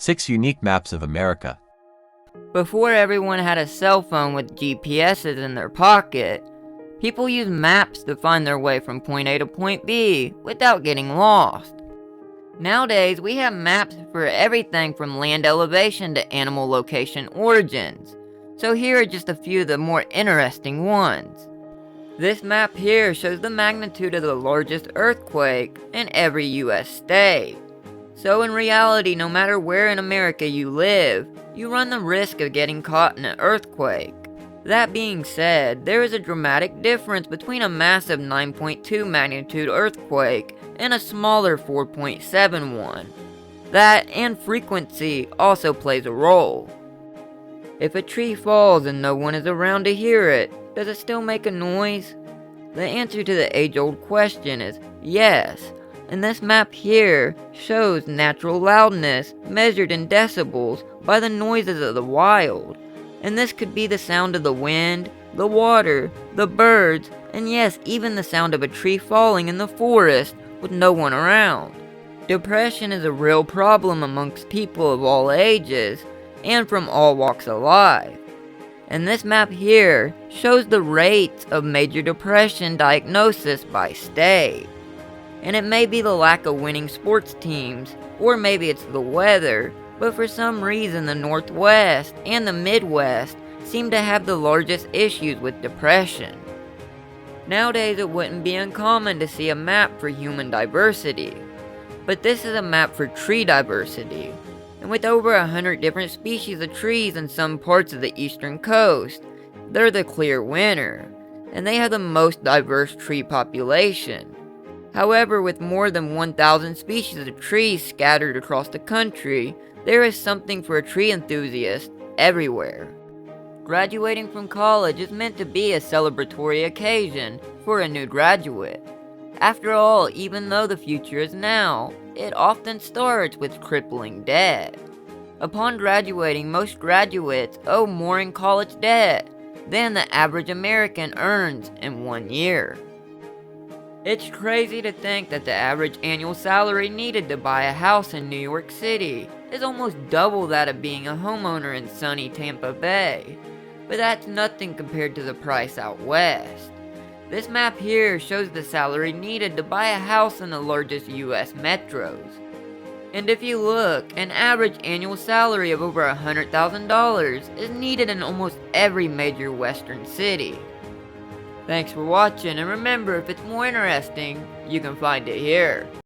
6 Unique Maps of America. Before everyone had a cell phone with GPSs in their pocket, people used maps to find their way from point A to point B without getting lost. Nowadays, we have maps for everything from land elevation to animal location origins. So here are just a few of the more interesting ones. This map here shows the magnitude of the largest earthquake in every US state. So in reality, no matter where in America you live, you run the risk of getting caught in an earthquake. That being said, there is a dramatic difference between a massive 9.2 magnitude earthquake and a smaller 4.7 one. That and frequency also plays a role. If a tree falls and no one is around to hear it, does it still make a noise? The answer to the age-old question is yes. And this map here shows natural loudness measured in decibels by the noises of the wild. And this could be the sound of the wind, the water, the birds, and yes, even the sound of a tree falling in the forest with no one around. Depression is a real problem amongst people of all ages and from all walks of life. And this map here shows the rates of major depression diagnosis by state. And it may be the lack of winning sports teams, or maybe it's the weather, but for some reason the Northwest and the Midwest seem to have the largest issues with depression. Nowadays it wouldn't be uncommon to see a map for human diversity, but this is a map for tree diversity. And with over 100 different species of trees in some parts of the eastern coast, they're the clear winner, and they have the most diverse tree population. However, with more than 1,000 species of trees scattered across the country, there is something for a tree enthusiast everywhere. Graduating from college is meant to be a celebratory occasion for a new graduate. After all, even though the future is now, it often starts with crippling debt. Upon graduating, most graduates owe more in college debt than the average American earns in 1 year. It's crazy to think that the average annual salary needed to buy a house in New York City is almost double that of being a homeowner in sunny Tampa Bay. But that's nothing compared to the price out west. This map here shows the salary needed to buy a house in the largest US metros. And if you look, an average annual salary of over $100,000 is needed in almost every major western city. Thanks for watching, and remember, if it's more interesting, you can find it here.